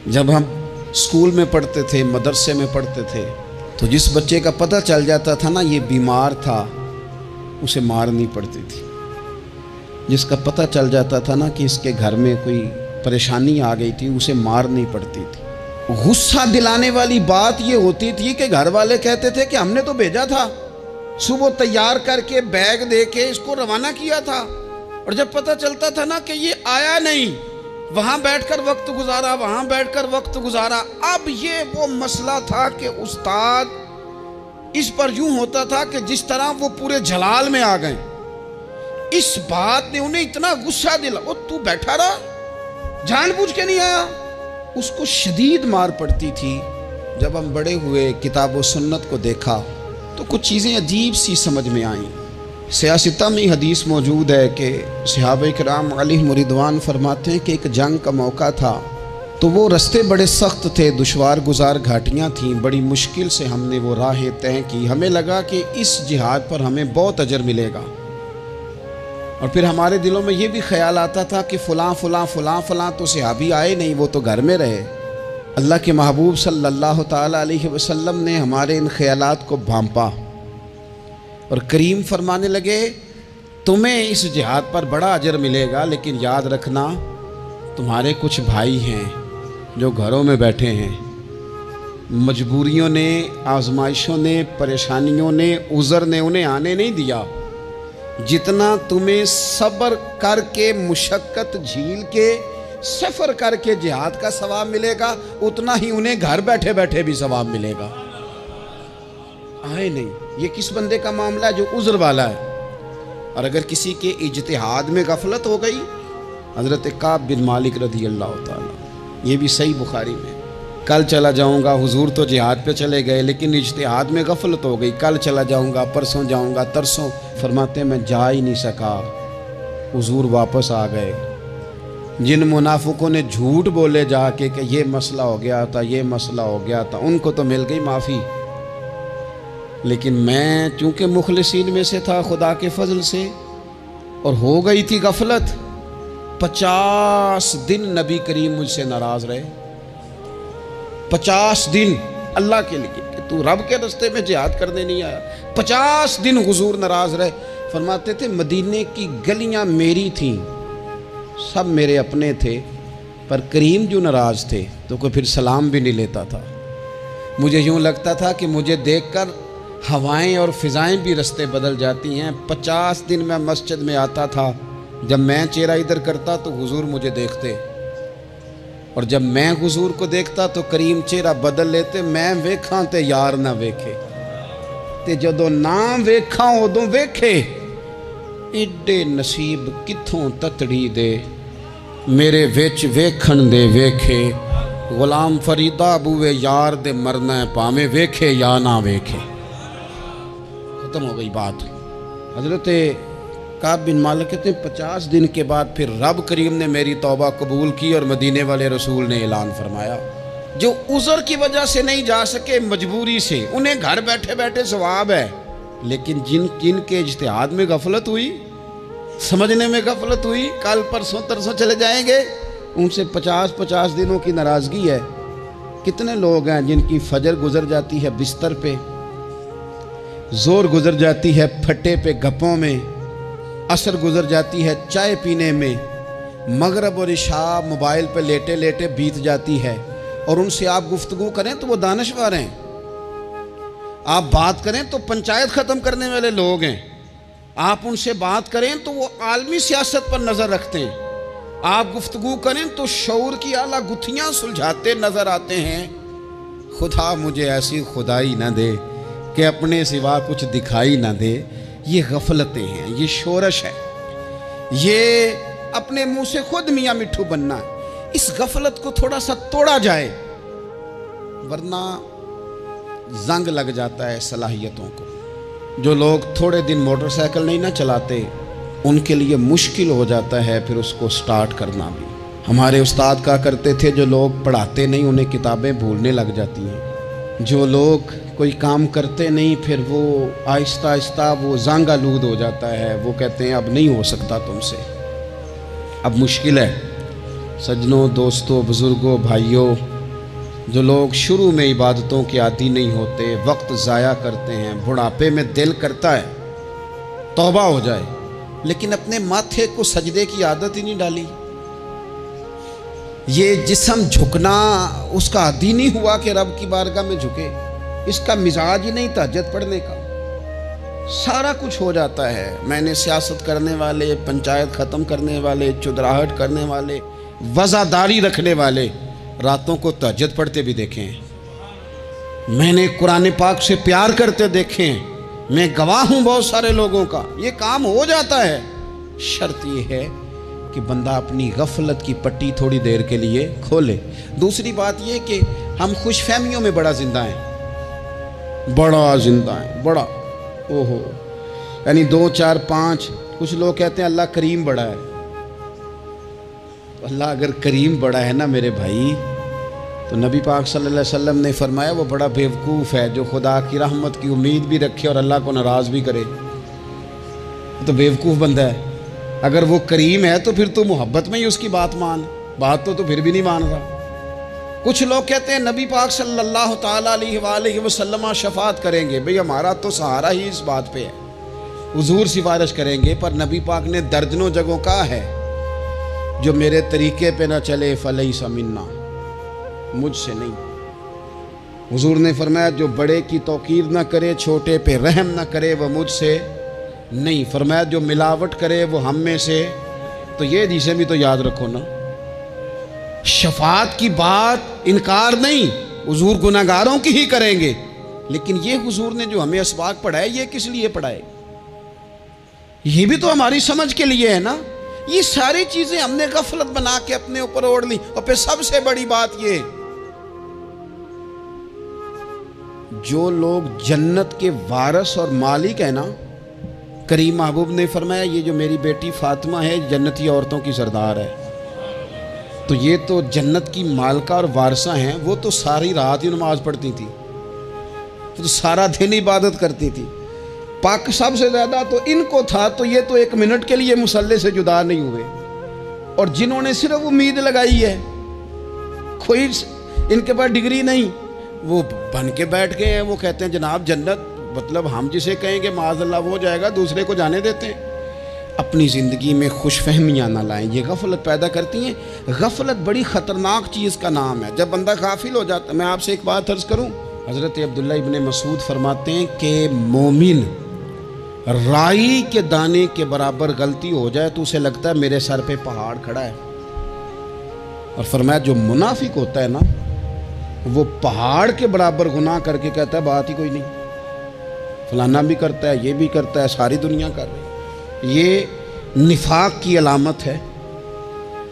جب ہم اسکول میں پڑھتے تھے، مدرسے میں پڑھتے تھے، تو جس بچے کا پتہ چل جاتا تھا نا یہ بیمار تھا، اسے مارنی پڑتی تھی۔ جس کا پتہ چل جاتا تھا نا کہ اس کے گھر میں کوئی پریشانی آ گئی تھی، اسے مارنی پڑتی تھی۔ غصہ دلانے والی بات یہ ہوتی تھی کہ گھر والے کہتے تھے کہ ہم نے تو بھیجا تھا، صبح تیار کر کے بیگ دے کے اس کو روانہ کیا تھا، اور جب پتہ چلتا تھا نا کہ یہ آیا نہیں، وہاں بیٹھ کر وقت گزارا، وہاں بیٹھ کر وقت گزارا۔ اب یہ وہ مسئلہ تھا کہ استاد اس پر یوں ہوتا تھا کہ جس طرح وہ پورے جلال میں آ گئے۔ اس بات نے انہیں اتنا غصہ دلا، وہ تو بیٹھا رہا، جان بوجھ کے نہیں آیا۔ اس کو شدید مار پڑتی تھی۔ جب ہم بڑے ہوئے، کتاب و سنت کو دیکھا تو کچھ چیزیں عجیب سی سمجھ میں آئیں۔ سیاستہ میں حدیث موجود ہے کہ صحابہ کرام علیہم رضوان فرماتے ہیں کہ ایک جنگ کا موقع تھا، تو وہ رستے بڑے سخت تھے، دشوار گزار گھاٹیاں تھیں، بڑی مشکل سے ہم نے وہ راہیں طے کی۔ ہمیں لگا کہ اس جہاد پر ہمیں بہت اجر ملے گا، اور پھر ہمارے دلوں میں یہ بھی خیال آتا تھا کہ فلاں فلاں فلاں فلاں تو صحابی آئے نہیں، وہ تو گھر میں رہے۔ اللہ کے محبوب صلی اللہ تعالیٰ علیہ وسلم نے ہمارے ان خیالات کو بھانپا اور کریم فرمانے لگے تمہیں اس جہاد پر بڑا اجر ملے گا، لیکن یاد رکھنا تمہارے کچھ بھائی ہیں جو گھروں میں بیٹھے ہیں، مجبوریوں نے، آزمائشوں نے، پریشانیوں نے، عذر نے انہیں آنے نہیں دیا۔ جتنا تمہیں صبر کر کے، مشقت جھیل کے، سفر کر کے جہاد کا ثواب ملے گا، اتنا ہی انہیں گھر بیٹھے بیٹھے بھی ثواب ملے گا۔ آئے نہیں، یہ کس بندے کا معاملہ ہے جو عذر والا ہے؟ اور اگر کسی کے اجتہاد میں غفلت ہو گئی، حضرت کعب بن مالک رضی اللہ تعالیٰ، یہ بھی صحیح بخاری میں، کل چلا جاؤں گا، حضور تو جہاد پہ چلے گئے لیکن اجتہاد میں غفلت ہو گئی، کل چلا جاؤں گا، پرسوں جاؤں گا، ترسوں، فرماتے میں جا ہی نہیں سکا، حضور واپس آ گئے۔ جن منافقوں نے جھوٹ بولے جا کے کہ یہ مسئلہ ہو گیا تھا، یہ مسئلہ ہو گیا تھا، ان کو تو مل گئی معافی، لیکن میں چونکہ مخلصین میں سے تھا خدا کے فضل سے، اور ہو گئی تھی غفلت، 50 دن نبی کریم مجھ سے ناراض رہے۔ 50 دن اللہ کے لیے کہ تو رب کے رستے میں جہاد کرنے نہیں آیا، 50 دن حضور ناراض رہے۔ فرماتے تھے مدینے کی گلیاں میری تھیں، سب میرے اپنے تھے، پر کریم جو ناراض تھے تو کوئی پھر سلام بھی نہیں لیتا تھا۔ مجھے یوں لگتا تھا کہ مجھے دیکھ کر ہوائیں اور فضائیں بھی رستے بدل جاتی ہیں۔ 50 دن میں مسجد میں آتا تھا، جب میں چہرہ ادھر کرتا تو حضور مجھے دیکھتے، اور جب میں حضور کو دیکھتا تو کریم چہرہ بدل لیتے، میں ویکھاں تے یار نہ ویکھے، تے جدوں نہ ویکھاں ادوں ویکھے، ایڈے نصیب کتھوں تتڑی دے، میرے وچ ویکھن دے ویکھے، غلام فریدہ بوئے یار دے مرنا ہے پاویں ویکھے یا نہ ویکھے۔ ختم ہو گئی بات۔ حضرت کعب بن مالک کہتے ہیں 50 دن کے بعد پھر رب کریم نے میری توبہ قبول کی، اور مدینے والے رسول نے اعلان فرمایا جو عذر کی وجہ سے نہیں جا سکے، مجبوری سے، انہیں گھر بیٹھے بیٹھے ثواب ہے، لیکن جن کے اجتہاد میں غفلت ہوئی، سمجھنے میں غفلت ہوئی، کل پرسوں ترسوں چلے جائیں گے، ان سے 50 دنوں کی ناراضگی ہے۔ کتنے لوگ ہیں جن کی فجر گزر جاتی ہے بستر پہ، زور گزر جاتی ہے پھٹے پہ گپوں میں، عصر گزر جاتی ہے چائے پینے میں، مغرب اور عشاء موبائل پہ لیٹے لیٹے بیت جاتی ہے، اور ان سے آپ گفتگو کریں تو وہ دانشور ہیں، آپ بات کریں تو پنچایت ختم کرنے والے لوگ ہیں، آپ ان سے بات کریں تو وہ عالمی سیاست پر نظر رکھتے ہیں، آپ گفتگو کریں تو شعور کی اعلیٰ گتھیاں سلجھاتے نظر آتے ہیں۔ خدا مجھے ایسی خدائی نہ دے کہ اپنے سوا کچھ دکھائی نہ دے۔ یہ غفلتیں ہیں، یہ شورش ہے، یہ اپنے منہ سے خود میاں مٹھو بننا ہے۔ اس غفلت کو تھوڑا سا توڑا جائے، ورنہ زنگ لگ جاتا ہے صلاحیتوں کو۔ جو لوگ تھوڑے دن موٹر سائیکل نہیں نہ چلاتے، ان کے لیے مشکل ہو جاتا ہے پھر اس کو سٹارٹ کرنا بھی۔ ہمارے استاد کہا کرتے تھے جو لوگ پڑھاتے نہیں انہیں کتابیں بھولنے لگ جاتی ہیں، جو لوگ کوئی کام کرتے نہیں پھر وہ آہستہ آہستہ وہ زنگ آلود ہو جاتا ہے، وہ کہتے ہیں اب نہیں ہو سکتا تم سے، اب مشکل ہے۔ سجنوں، دوستوں، بزرگوں، بھائیوں، جو لوگ شروع میں عبادتوں کے عادی نہیں ہوتے، وقت ضائع کرتے ہیں، بڑھاپے میں دل کرتا ہے توبہ ہو جائے، لیکن اپنے ماتھے کو سجدے کی عادت ہی نہیں ڈالی۔ یہ جسم جھکنا اس کا عادی نہیں ہوا کہ رب کی بارگاہ میں جھکے، اس کا مزاج ہی نہیں تہجد پڑھنے کا، سارا کچھ ہو جاتا ہے۔ میں نے سیاست کرنے والے، پنچایت ختم کرنے والے، چودراہٹ کرنے والے، وزاداری رکھنے والے راتوں کو تہجد پڑھتے بھی دیکھے ہیں۔ میں نے قرآن پاک سے پیار کرتے دیکھے ہیں، میں گواہ ہوں بہت سارے لوگوں کا، یہ کام ہو جاتا ہے۔ شرط یہ ہے کہ بندہ اپنی غفلت کی پٹی تھوڑی دیر کے لیے کھولے۔ دوسری بات یہ کہ ہم خوش فہمیوں میں بڑا زندہ ہیں، بڑا زندہ ہیں، بڑا اوہو، یعنی 2 4 5۔ کچھ لوگ کہتے ہیں اللہ کریم بڑا ہے۔ اللہ اگر کریم بڑا ہے نا میرے بھائی، تو نبی پاک صلی اللہ علیہ وسلم نے فرمایا وہ بڑا بیوقوف ہے جو خدا کی رحمت کی امید بھی رکھے اور اللہ کو ناراض بھی کرے، تو بیوقوف بندہ ہے۔ اگر وہ کریم ہے تو پھر تو محبت میں ہی اس کی بات مان، بات تو پھر بھی نہیں مان رہا۔ کچھ لوگ کہتے ہیں نبی پاک صلی اللہ تعالیٰ علیہ وآلہ وسلم شفاعت کریں گے، بھئی ہمارا تو سہارا ہی اس بات پہ ہے، حضور سفارش کریں گے، پر نبی پاک نے درجنوں جگہوں کہا ہے جو میرے طریقے پہ نہ چلے فلیس منا، مجھ سے نہیں۔ حضور نے فرمایا جو بڑے کی توقیر نہ کرے، چھوٹے پہ رحم نہ کرے، وہ مجھ سے نہیں۔ فرمایا جو ملاوٹ کرے وہ ہم میں سے، تو یہ حدیثیں بھی تو یاد رکھو نا۔ شفاعت کی بات انکار نہیں، حضور گناہگاروں کی ہی کریں گے، لیکن یہ حضور نے جو ہمیں اسباق پڑھائے یہ کس لیے پڑھائے؟ یہ بھی تو ہماری سمجھ کے لیے ہے نا۔ یہ ساری چیزیں ہم نے غفلت بنا کے اپنے اوپر اوڑھ لی۔ اور پھر سب سے بڑی بات یہ، جو لوگ جنت کے وارث اور مالک ہیں نا، کریم محبوب نے فرمایا یہ جو میری بیٹی فاطمہ ہے جنتی عورتوں کی سردار ہے، تو یہ تو جنت کی مالکہ اور وارثہ ہیں، وہ تو ساری رات ہی نماز پڑھتی تھی، تو سارا دن عبادت کرتی تھی۔ پاک سب سے زیادہ تو ان کو تھا، تو یہ تو 1 منٹ کے لیے مصلی سے جدا نہیں ہوئے۔ اور جنہوں نے صرف امید لگائی ہے، کوئی ان کے پاس ڈگری نہیں، وہ بن کے بیٹھ گئے ہیں، وہ کہتے ہیں جناب جنت، مطلب ہم جسے کہیں گے معاذ اللہ وہ جائے گا، دوسرے کو جانے دیتے ہیں۔ اپنی زندگی میں خوش فہمیاں نہ لائیں، یہ غفلت پیدا کرتی ہیں۔ غفلت بڑی خطرناک چیز کا نام ہے۔ جب بندہ غافل ہو جاتا ہے، میں آپ سے ایک بات عرض کروں، حضرت عبداللہ ابن مسعود فرماتے ہیں کہ مومن رائی کے دانے کے برابر غلطی ہو جائے تو اسے لگتا ہے میرے سر پہ پہاڑ کھڑا ہے، اور فرمایا جو منافق ہوتا ہے نا، وہ پہاڑ کے برابر گناہ کر کے کہتا ہے بات ہی کوئی نہیں، فلانا بھی کرتا ہے، یہ بھی کرتا ہے، ساری دنیا کر رہی ہے۔ یہ نفاق کی علامت ہے،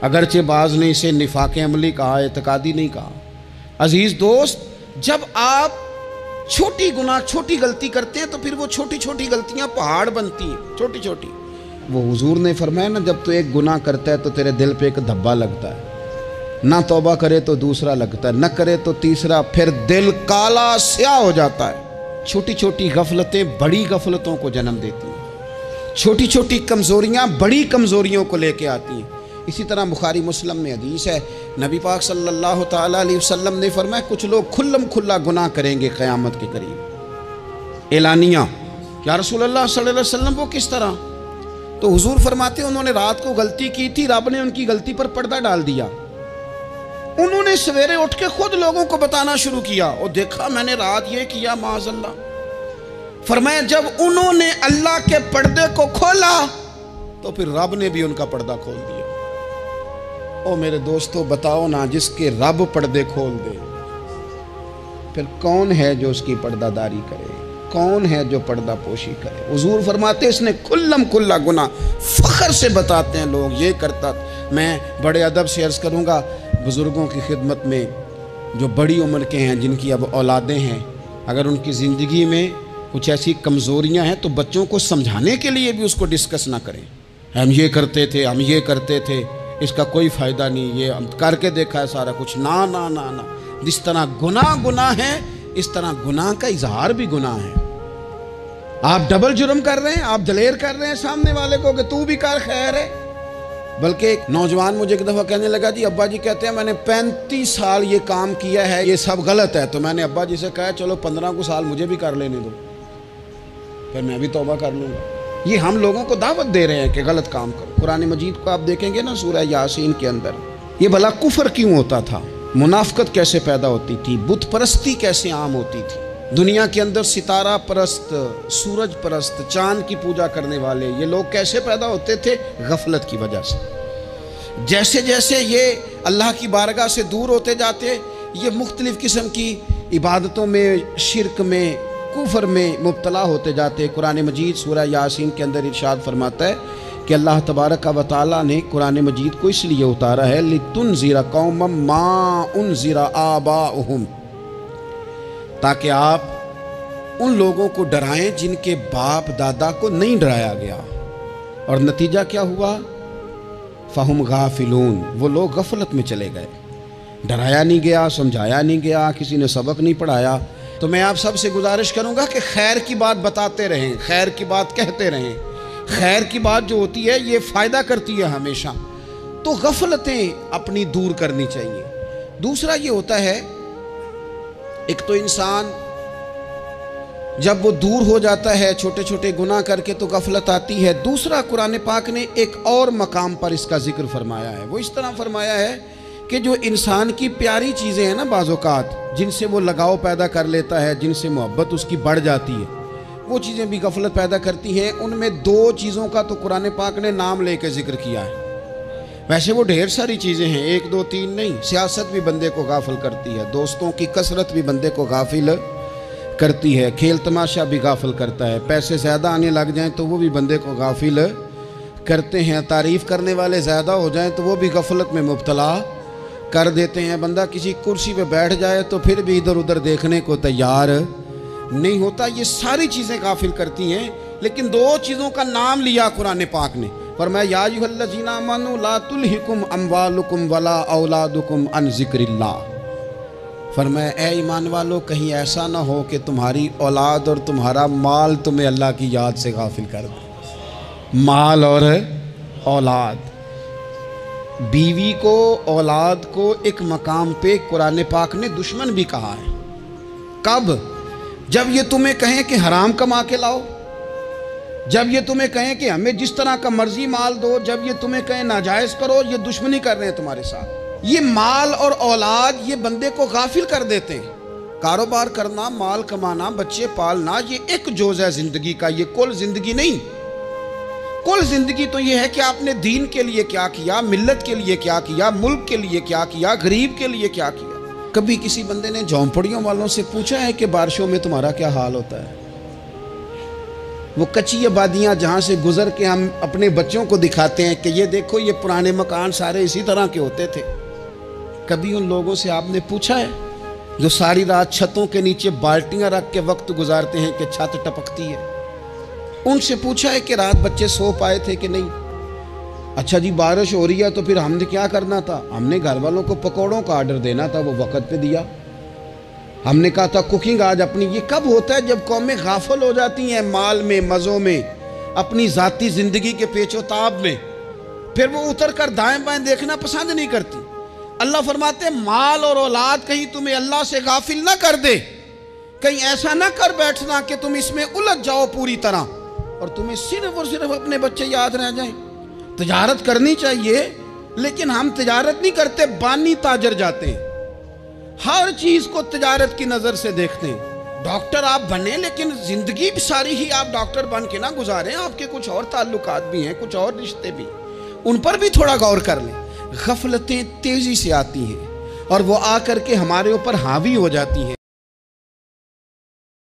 اگرچہ بعض نے اسے نفاق عملی کہا، اعتقادی نہیں کہا۔ عزیز دوست، جب آپ چھوٹی گناہ چھوٹی غلطی کرتے ہیں تو پھر وہ چھوٹی چھوٹی غلطیاں پہاڑ بنتی ہیں، چھوٹی چھوٹی۔ وہ حضور نے فرمایا نا، جب تو ایک گناہ کرتا ہے تو تیرے دل پہ ایک دھبا لگتا ہے، نہ توبہ کرے تو دوسرا لگتا ہے، نہ کرے تو تیسرا، پھر دل کالا سیاہ ہو جاتا ہے۔ چھوٹی چھوٹی غفلتیں بڑی غفلتوں کو جنم دیتی ہیں، چھوٹی چھوٹی کمزوریاں بڑی کمزوریوں کو لے کے آتی ہیں۔ اسی طرح بخاری مسلم میں حدیث ہے، نبی پاک صلی اللہ تعالیٰ علیہ وسلم نے فرمایا کچھ لوگ کھلم کھلا گناہ کریں گے قیامت کے قریب، اعلانیہ۔ یا رسول اللہ صلی اللہ علیہ وسلم وہ کس طرح؟ تو حضور فرماتے ہیں انہوں نے رات کو غلطی کی تھی، رب نے ان کی غلطی پر پردہ ڈال دیا، انہوں نے سویرے اٹھ کے خود لوگوں کو بتانا شروع کیا، اور دیکھا میں نے رات یہ کیا، معاذ اللہ۔ فرمایا جب انہوں نے اللہ کے پردے کو کھولا تو پھر رب نے بھی ان کا پردہ کھول دیا۔ او میرے دوستو بتاؤ نا، جس کے رب پردے کھول دے پھر کون ہے جو اس کی پردہ داری کرے؟ کون ہے جو پردہ پوشی کرے؟ حضور فرماتے اس نے کھلم کھلا گناہ، فخر سے بتاتے ہیں لوگ یہ کرتا۔ میں بڑے ادب سے عرض کروں گا بزرگوں کی خدمت میں، جو بڑی عمر کے ہیں، جن کی اب اولادیں ہیں، اگر ان کی زندگی میں کچھ ایسی کمزوریاں ہیں تو بچوں کو سمجھانے کے لیے بھی اس کو ڈسکس نہ کریں۔ ہم یہ کرتے تھے، ہم یہ کرتے تھے، اس کا کوئی فائدہ نہیں، یہ ہم کر کے دیکھا ہے سارا کچھ۔ نہ نہ نہ نہ، جس طرح گناہ ہے اس طرح گناہ کا اظہار بھی گناہ ہے۔ آپ ڈبل جرم کر رہے ہیں، آپ دلیر کر رہے ہیں سامنے والے کو کہ تو بھی کر، خیر ہے، بلکہ ایک نوجوان مجھے ایک دفعہ کہنے لگا جی ابا جی کہتے ہیں میں نے 35 سال یہ کام کیا ہے، یہ سب غلط ہے. تو میں نے ابا جی سے کہا چلو 15 کو سال مجھے بھی کر لینے دو، پھر میں بھی توبہ کر لوں گا. یہ ہم لوگوں کو دعوت دے رہے ہیں کہ غلط کام کرو. قرآن مجید کو آپ دیکھیں گے نا سورہ یاسین کے اندر یہ بھلا کفر کیوں ہوتا تھا، منافقت کیسے پیدا ہوتی تھی، بت پرستی کیسے عام ہوتی تھی. دنیا کے اندر ستارہ پرست، سورج پرست، چاند کی پوجا کرنے والے یہ لوگ کیسے پیدا ہوتے تھے؟ غفلت کی وجہ سے. جیسے جیسے یہ اللہ کی بارگاہ سے دور ہوتے جاتے، یہ مختلف قسم کی عبادتوں میں، شرک میں، کفر میں مبتلا ہوتے جاتے. قرآن مجید سورہ یاسین کے اندر ارشاد فرماتا ہے کہ اللہ تبارک و تعالیٰ نے قرآن مجید کو اس لیے اتارا ہے لِتُنذِرَ قَوْمًا مَا أُنذِرَ آبَاؤُهُمْ، تاکہ آپ ان لوگوں کو ڈرائیں جن کے باپ دادا کو نہیں ڈرایا گیا. اور نتیجہ کیا ہوا؟ فَهُمْ غَافِلُونَ، وہ لوگ غفلت میں چلے گئے. ڈرایا نہیں گیا، سمجھایا نہیں گیا، کسی نے سبق نہیں پڑھایا. تو میں آپ سب سے گزارش کروں گا کہ خیر کی بات بتاتے رہیں، خیر کی بات کہتے رہیں. خیر کی بات جو ہوتی ہے یہ فائدہ کرتی ہے ہمیشہ. تو غفلتیں اپنی دور کرنی چاہیے. دوسرا یہ ہوتا ہے، ایک تو انسان جب وہ دور ہو جاتا ہے چھوٹے چھوٹے گناہ کر کے تو غفلت آتی ہے. دوسرا قرآن پاک نے ایک اور مقام پر اس کا ذکر فرمایا ہے. وہ اس طرح فرمایا ہے کہ جو انسان کی پیاری چیزیں ہیں نا بعض اوقات، جن سے وہ لگاؤ پیدا کر لیتا ہے، جن سے محبت اس کی بڑھ جاتی ہے، وہ چیزیں بھی غفلت پیدا کرتی ہیں. ان میں 2 چیزوں کا تو قرآن پاک نے نام لے کے ذکر کیا ہے. ویسے وہ ڈھیر ساری چیزیں ہیں، 1 2 3 نہیں. سیاست بھی بندے کو غافل کرتی ہے، دوستوں کی کثرت بھی بندے کو غافل کرتی ہے، کھیل تماشا بھی غافل کرتا ہے، پیسے زیادہ آنے لگ جائیں تو وہ بھی بندے کو غافل کرتے ہیں، تعریف کرنے والے زیادہ ہو جائیں تو وہ بھی غفلت میں مبتلا کر دیتے ہیں. بندہ کسی کرسی پہ بیٹھ جائے تو پھر بھی ادھر ادھر دیکھنے کو تیار نہیں ہوتا. یہ ساری چیزیں غافل کرتی ہیں. لیکن 2 چیزوں کا نام لیا قرآن پاک نے، فرمایا یا ایھا الذین آمنوا لا تلھکم اموالکم ولا اولادکم عن ذکر اللہ. فرمایا اے ایمان والو، کہیں ایسا نہ ہو کہ تمہاری اولاد اور تمہارا مال تمہیں اللہ کی یاد سے غافل کر دے. مال اور اولاد، بیوی کو، اولاد کو ایک مقام پہ قرآن پاک نے دشمن بھی کہا ہے. کب؟ جب یہ تمہیں کہیں کہ حرام کما کے لاؤ، جب یہ تمہیں کہیں کہ ہمیں جس طرح کا مرضی مال دو، جب یہ تمہیں کہیں ناجائز کرو، یہ دشمنی کر رہے ہیں تمہارے ساتھ. یہ مال اور اولاد یہ بندے کو غافل کر دیتے ہیں. کاروبار کرنا، مال کمانا، بچے پالنا یہ ایک جز ہے زندگی کا، یہ کل زندگی نہیں. کل زندگی تو یہ ہے کہ آپ نے دین کے لیے کیا کیا، ملت کے لیے کیا کیا، ملک کے لیے کیا کیا، غریب کے لیے کیا کیا. کبھی کسی بندے نے جھونپڑیوں والوں سے پوچھا ہے کہ بارشوں میں تمہارا کیا حال ہوتا ہے؟ وہ کچی آبادیاں جہاں سے گزر کے ہم اپنے بچوں کو دکھاتے ہیں کہ یہ دیکھو یہ پرانے مکان سارے اسی طرح کے ہوتے تھے. کبھی ان لوگوں سے آپ نے پوچھا ہے جو ساری رات چھتوں کے نیچے بالٹیاں رکھ کے وقت گزارتے ہیں کہ چھت ٹپکتی ہے؟ ان سے پوچھا ہے کہ رات بچے سو پائے تھے کہ نہیں؟ اچھا جی بارش ہو رہی ہے تو پھر ہم نے کیا کرنا تھا؟ ہم نے گھر والوں کو پکوڑوں کا آرڈر دینا تھا، وہ وقت پہ دیا. ہم نے کہا تھا کوکنگ آج اپنی. یہ کب ہوتا ہے؟ جب قومیں غافل ہو جاتی ہیں مال میں، مزوں میں، اپنی ذاتی زندگی کے پیچ و تاب میں، پھر وہ اتر کر دائیں بائیں دیکھنا پسند نہیں کرتی. اللہ فرماتے ہیں مال اور اولاد کہیں تمہیں اللہ سے غافل نہ کر دے، کہیں ایسا نہ کر بیٹھنا کہ تم اس میں الجھ جاؤ پوری طرح اور تمہیں صرف اور صرف اپنے بچے یاد رہ جائیں. تجارت کرنی چاہیے لیکن ہم تجارت نہیں کرتے، بانی تاجر جاتے ہیں. ہر چیز کو تجارت کی نظر سے دیکھتے ہیں. ڈاکٹر آپ بنے لیکن زندگی ساری ہی آپ ڈاکٹر بن کے نہ گزاریں. آپ کے کچھ اور تعلقات بھی ہیں، کچھ اور رشتے بھی، ان پر بھی تھوڑا غور کر لیں. غفلتیں تیزی سے آتی ہیں اور وہ آ کر کے ہمارے اوپر حاوی ہو جاتی ہیں.